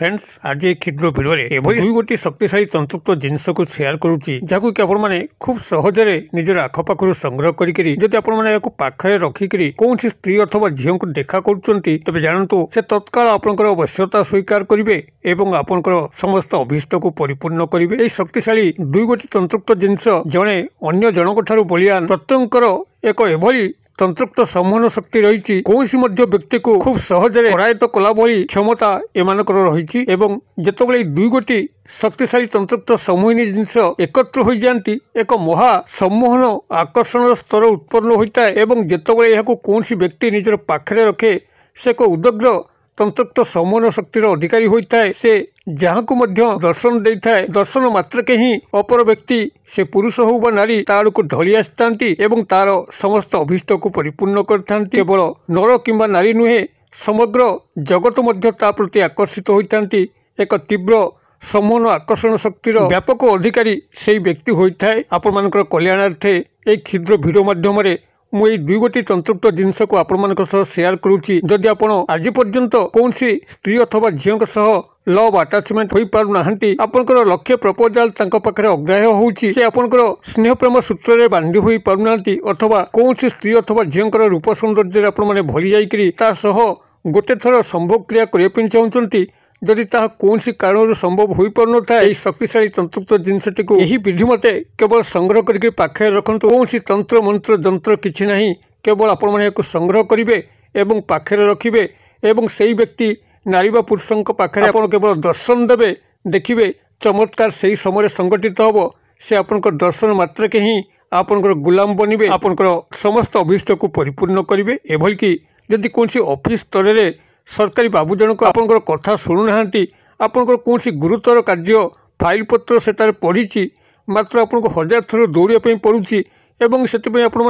Friends आज एक क्षुद्र भिडियो एभली दुई गोटी शक्तिशाली तंत्रयुक्त जिनस को शेयर करुच्ची जहाँ कि आपण मैंने खूब सहजरे निजर आखपाखर संग्रह करी जदि आपण मैंने पाखे रखिकी कौन स्त्री अथवा झील को देखा करुँच तेज जानतु से तत्काल आपंकर आवश्यकता स्वीकार करेंगे एवं आपंकर समस्त अभीष्ट को परिपूर्ण करेंगे। यह शक्तिशाली दुई गोटी तंत्रयुक्त जिनस जड़े अन्य जनक ठारू बलियान प्रत्येकर एक एभली तंत्रयुक्त संवहन शक्ति रही कौन व्यक्ति को खूब सहजरे परायत कला भली क्षमता एमानकर रही जितेबाला दुई गोटी शक्तिशाली तंत्रयुक्त समूहिनी जिनस एकत्र हो जाती एक महा सम्मोहन आकर्षण स्तर उत्पन्न होता है एवं जितेबाला यह कौन व्यक्ति निजर पाखरे रखे से एक उदग्र तंत्रयुक्त सम्मोहन शक्तिर अधिकारी होता है से जहाँ को मध्य दर्शन देता है दर्शन मात्र के ही अपर व्यक्ति से पुरुष हो बा नारी तार को ढली आसती एवं तार समस्त अभीष्ट को परिपूर्ण करता केवल नर किंबा नारी नुहे समग्र जगत मध्य ता प्रति आकर्षित होती एक तीव्र सम्मोहन आकर्षण शक्तिर व्यापक अधिकारी से व्यक्ति होता है। आपण मानकर कल्याणार्थे एक क्षुद्र भिडियो माध्यम मुझे दुई गोटी तंत्रयुक्त जिनस को आपण मान शेयर करुच्ची जदि आपण आज पर्यंत कौन स्त्री अथवा झील लव आटाचमेंट हो पारना आपंकर लक्ष्य प्रपोजाल पाखे अग्राह्य होउची से आपंकर स्नेह प्रेम सूत्र में बांधी हो पारना अथवा कौन स्त्री अथवा झील रूप सौंदर्य आपण मैंने भली जाइकरी ता सह गोटे थर संभोग क्रिया करने चाहते जदि ताहा कौन कारण संभव हो पार न था शक्तिशाली तंत्रयुक्त जिनसटी को यही विधि मते केवल संग्रह करके पाखे रखु कौन तंत्र मंत्र जंत्र किछि नहीं केवल आपण मैंने संग्रह करेंगे एवं पाखे रखिए एवं से व्यक्ति नारी बा पुरुषों पाखे आप केवल दर्शन देवे देखिए चमत्कार से ही समय संगठित हम से आपंकर दर्शन मात्र के ही आपंकर गुलाम बनवे आपंकर समस्त अभीष्ट को परिपूर्ण करेंगे। एभल कि जदि कौन ऑफिस स्तर में सरकारी बाबू जनक आपंकर कथा शुणुना आपंकर कौन गुरुतर कार्य फाइल पत्र से पढ़ी मात्र आपको हजार थर दौड़ापी पड़ुची एवं से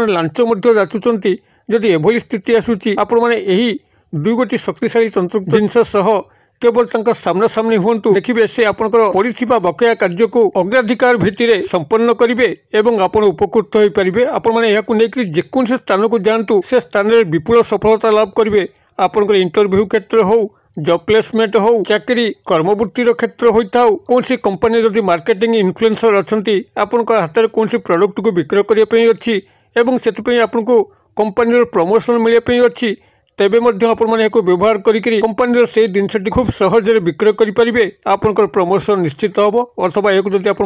लांच जाचुंट जदि एभली स्थिति आसूची आपण मैंने यही दुई गोटी शक्तिशाली तंत्रयुक्त जिनस सह केवल सामना सामनी हूँ देखिए से आपंकर पड़ा बकेया कार्य को अग्राधिकार भित्ति संपन्न करेंगे एवं आप उपकृत हो पारे। आपण मैंने यहाँ जेकोसी स्थान को जातु से स्थान में विपुल सफलता लाभ करेंगे। आपंकर इंटरव्यू क्षेत्र हो जॉब प्लेसमेंट हो चाकरी कर्मवृत्तिर क्षेत्र होता कौन सी कंपनी जदि मार्केटिंग इन्फ्लुएंसर अच्छा आपण हाथ में कौन प्रोडक्ट को विक्रय करने अच्छी एवं से आपको कंपनी प्रमोशन मिलने अच्छी तेबे आपने व्यवहार करी कंपनी से जिनसटी खूब सहजरे विक्रय करेंगे आपंकर प्रमोशन निश्चित हम अथवा एक जब आप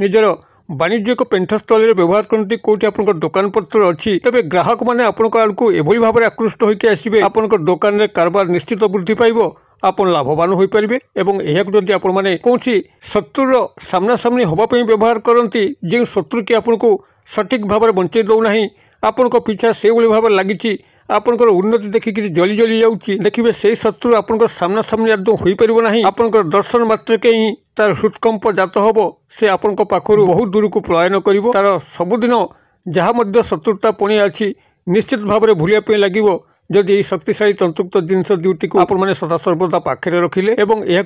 निजर वाणिज्यिक पेंठस्थल में व्यवहार करती कौटी आप दुकान पत्र अच्छी तेज ग्राहक मैंने आपण आड़क एभली भाव में आकृष्ट होकर आसवे आपंकर दुकान में कारबार निश्चित वृद्धि पाइब आप लाभवान हो पारे। यह जब आपने कौन शत्रुर सामना सामनी होगापी व्यवहार करती जो शत्रु की आपको सठिक भाव में बंचे दौना आपण पिछा से भाव लगी आपंकर उन्नति देखिक जली जली जाऊँगी देखिए से शत्रु आपंकर सामना सामनी आदौ हो पारना आपंकर दर्शन मात्र के ही तार हृदकंप जात हम से आपण पाखर बहुत दूर को पलायन कर तार सबुदिन जहाँ शत्रुता पणिया अच्छी निश्चित भाव में भूलिया लगे जदि शक्तिशाली तंत्रयुक्त जिनस दुईटी को आपण मैंने सदा सर्वदा पाखे रखिले एवं यह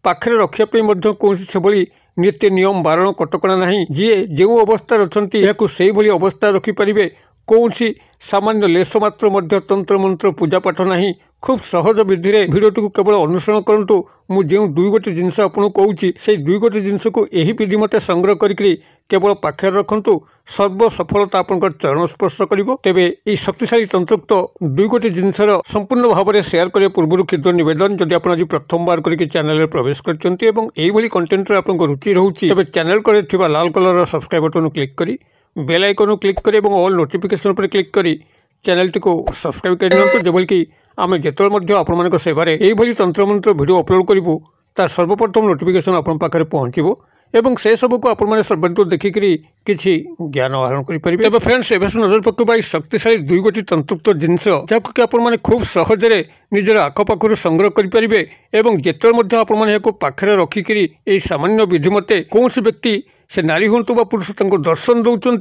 पाखे रखापी कौन से भली नीति नियम बारण कटकणा ना जी जो अवस्था अच्छा यह से भली अवस्था रखिपारे कौन सी सामान्य लेस मात्र तंत्र मंत्र पूजा पाठ ना खूब सहज विधि में भिडियोटी को केवल अनुसरण करूँ मुझे दुई गोटी जिनस आपको कहूँ से दुई गोटी जिनस को यही विधि मत संग्रह करी केवल पाखे रखु सर्व सफलता आपंकर चरण स्पर्श कर तेरे ये शक्तिशाली तंत्रयुक्त दुई गोटी जिनसर संपूर्ण भाव में शेयर करने पूर्व क्षुद्र नवेदन जदि आप आज प्रथम बार करके चैनल में प्रवेश कर कंटेन्ट आपको रुचि रोचे तेज चैनल कर लाल कलर सब्सक्राइब बटन क्लिक करी बेल आइकन क्लिक करें और ऑल नोटिफिकेशन पर क्लिक करी चैनल टी को सब्सक्राइब कर दिखाँ जबल कि आम जो आपण सेवारे यही तंत्र मंत्र वीडियो अपलोड करूँ तार सर्वप्रथम नोटिफिकेशन आपण पाखे पहुँचो एवं से सबको आपण सर्वाधिक देखिकी किसी ज्ञान आहरण करेंगे। फ्रेंड्स एवं नजर पकड़ा शक्तिशाली दुई गोटी तंत्रयुक्त जिनस जहाँ कि आपने खूब सहजरे निजर आखपाखर संग्रह करेंगे एवं जिते आपने पाखे रखिकी यही सामान्य विधि मते कौन व्यक्ति से नारी हूँ बा पुरुष दर्शन दौरान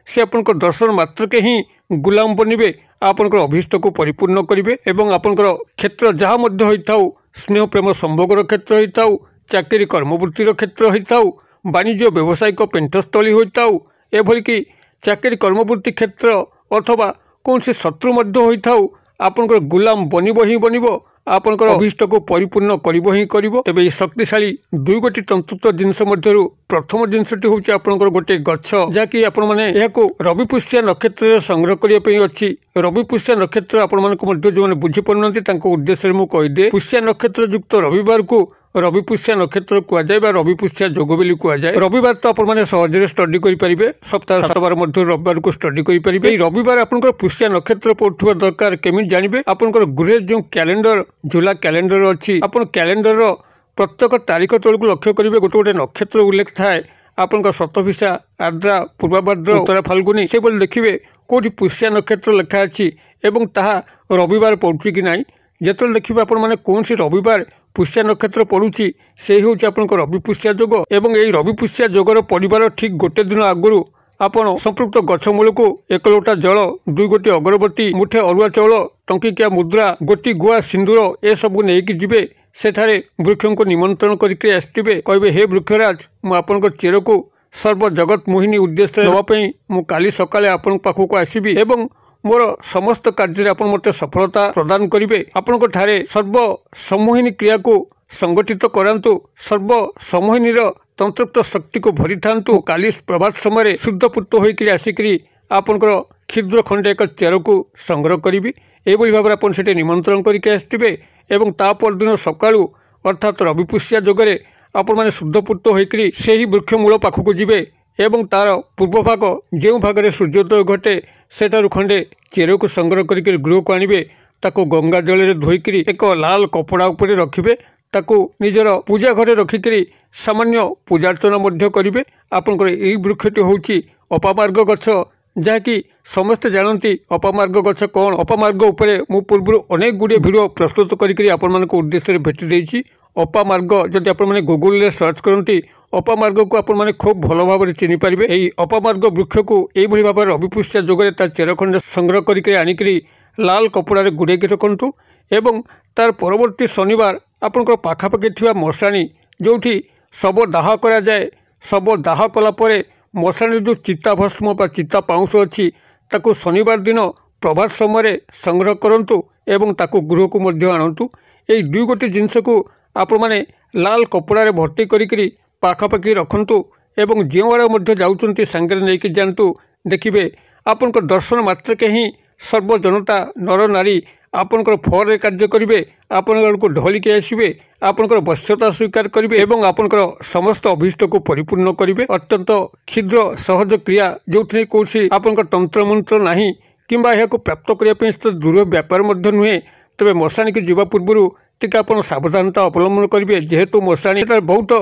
से आपंकर दर्शन मात्र के ही गुलाम बनवे आपंकर अभीष्ट को परिपूर्ण करेंगे एवं आपंकर क्षेत्र जहाँ होता स्नेह प्रेम संभोगर क्षेत्र होता चाकरी कर्मवृत्तिर क्षेत्र होता वाणिज्य व्यावसायिक पेंठस्थली होता एभली कि चाकरी कर्मवृत्ति क्षेत्र अथवा कौन से शत्रु होता आपंकर गुलाम बनब ही बनब आपणकर अभीष्ट को परिपूर्ण करिबो ही करिबो। तेबे ई शक्तिशाली दुई गोटी तंतुत्व जिनस मध्यरु प्रथम जिनसटी होउची आपणकर गोटे गच्छ जाकी आपण माने एहाको रवि पुष्या नक्षत्र संग्रह करिया पई अछि। रवि पुष्या नक्षत्र आपण मानको मध्य जो माने बुझी पड़नती तांको उद्देश्य मु कहि दे। पुष्या नक्षत्र युक्त रविवार को रवि पुष्या नक्षत्र कुआ जाय बा रवि पुष्या जोग बेली कुआ जाय। रविवार तो आपण माने सहजरे स्टडी करि परिबे। सप्ताह 7 बार मध्य रविवार को स्टडी करि परिबे। रविवार आपनकर पुष्या नक्षत्र पड़थुवा दरकार केमि जानिबे। आपनकर गृह जो कैलेंडर झुला कैलेंडर अछि आपण कैलेंडर रो प्रत्येक तारीख तळकु लक्ष्य करिबे। गोटे गोटे नक्षत्र उल्लेख थाए आपनकर शतभिषा आर्द्रा पूर्वाभाद्र उत्तरा फाल्गुनी से बोल देखिबे कोठी पुष्या नक्षत्र लेखा अछि एवं ताहा रविवार पड़ुछि कि नाही। जेतल देखिबे आपण माने कोनसी रविवार पुष्या नक्षत्र पड़ुछि से होउछि आपनकर रवि पुष्या जोग एवं एई रवि पुष्या जोगर परिवार ठीक गोटे दिन आगुरु आपण संपृक्त गछ मूल को 1 लोटा जल 2 गोटी अगरबत्ती मुठे अरुआ चाउल टंकिकिया मुद्रा गोटी गुआ सिंदूर ए सब नेकी जिबे। सेठारे वृक्ष को निमंत्रण करके आसथिबे कहबे हे वृक्षराज मु आपनकर चेर को सर्व जगत मोहिनी उद्देश्य दवा पई मु काली सकाले आपन पाखको आसीबी एवं मोर समस्त कार्य आपण मते सफलता प्रदान करिवे। आपनकर ठारे सर्व समोहिनी क्रिया को संगठित करांतु सर्व समोहिनीर तंत्रक्त शक्ति को भरी थांतु। काली प्रभात समय शुद्ध पुत होइकरी आसिकरी आपनकर क्षुद्र खंडे एक चेर को संग्रह करिवि। एभली भाबरे आपण सेटे निमंत्रण करके आसथिबे एवं ता पर दिन सकाळु अर्थात रवि पुष्या जोगरे आपण माने शुद्ध पुत होइकरी सेही वृक्ष मूल पाखको जिबे एवं तार पूर्व भाग जो भागरे सूर्योदय घटे सेठारु खंडे चेर को संग्रह करके गृह को आनिबे। ताको गंगा जल रे धोइकरी एक लाल कपड़ा उपरे रखिबे। ताको निजर पूजा घरे रखिकरी सामान्य पूजार्चना मध्य करिवे। आपनकर एई वृक्षटी होउची अपामार्ग गछ जहाँकि समस्ते जानती अपामार्ग गछ कौन। अपामार्ग उपरे मु पूर्व अनेक गुड़े भिडियो प्रस्तुत करी आपण मान उद्देश्य भेटी देइछि। अपामार्ग जदि आपण माने गूगल रे सर्च करती अपामार्ग को आपण माने खूब भल भाव चिन्ह पारे। एई अपामार्ग वृक्ष को एभली भाव रवि पुष्या जोगरे ता चेर खंड संग्रह करी आनिकरी लाल कपड़ारे गुड़ेकी रखंतु एवं तार परवर्ती शनिवार आपनकर पाखापाखि थिबा मशाणी जोठी शव दाह करा जाए शव दाह कला परे मशाणी जो चिता भस्म बा चिता पाउंस अच्छी ताको शनिवार दिन प्रभात समय संग्रह करंतु एवं ताको गृह को मध्य आणंतु। एई दुई गोटी जिनस को आपण माने लाल कपड़ारे भर्ती करी पाखापाखि रखंतु एवं जो आड़े मध्य जाउचंती सांगरे नेकी जानतु। देखिबे आपनकर दर्शन मात्र के ही सर्व जनता नर नारी आपनकर फर कार्य करिवे। आपनकर को ढलिके आसिबे आपनकर बश्यता स्वीकार करिवे एवं आपनकर समस्त अभीष्ट को परिपूर्ण करिवे। अत्यंत क्षुद्र सहज क्रिया जोथि कोसी आपनकर तंत्र मंत्र नाही किंबा यह को प्राप्त करने दूर व्यापार मध्य नुहे। तबे मशाणी की जीवा पूर्व टिके आपण सावधानता अवलंबन करिवे। जेहेतु मशाणी बहुत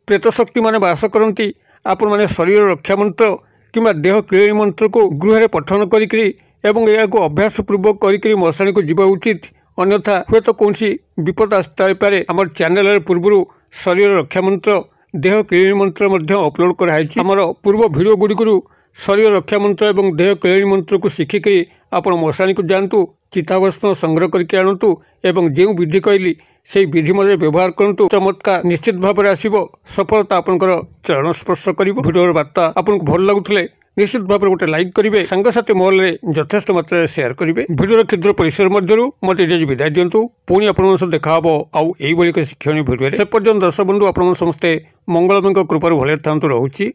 प्रेत शक्ति माने वास करती आपण माने शरीर रक्षा मंत्र किंबा देह क्लीन मंत्र को गृह पठन करी एवं यह को अभ्यास पूर्वक करी मशाणी को जीवा उचित। अन्यथा हुए तो कौन विपद आसपारे। आम चैनल पूर्व शरीर रक्षा मंत्र देह क्लीन मंत्र अपलोड कराई। आमर पूर्व भिडियो गुड़िकरू शरीर रक्षा मंत्र एवं देह क्लीन मंत्र को शिखिकी आपण मशाणी को जातु चिताभस्म संग्रह करके आणतु एवं जो विधि कहली से विधि मध्य व्यवहार करूँ। चमत्कार निश्चित भाव में आसो सफलता आपंकर चरण स्पर्श कर। भिडियो वार्ता आपको भल लगुले निश्चित भाव में गोटे लाइक करेंगे सांगसाथी महल में यथेष्ट मात्रा शेयर करेंगे। भिडियो क्षुद्र परिसर मध्य मत विदाय दिंतु पुणी आप देखा आउ यही शिक्षणीय भिडियो से पर्यटन दर्शक बंधु आप समस्ते मंगलमय कृपार भले था रोचे।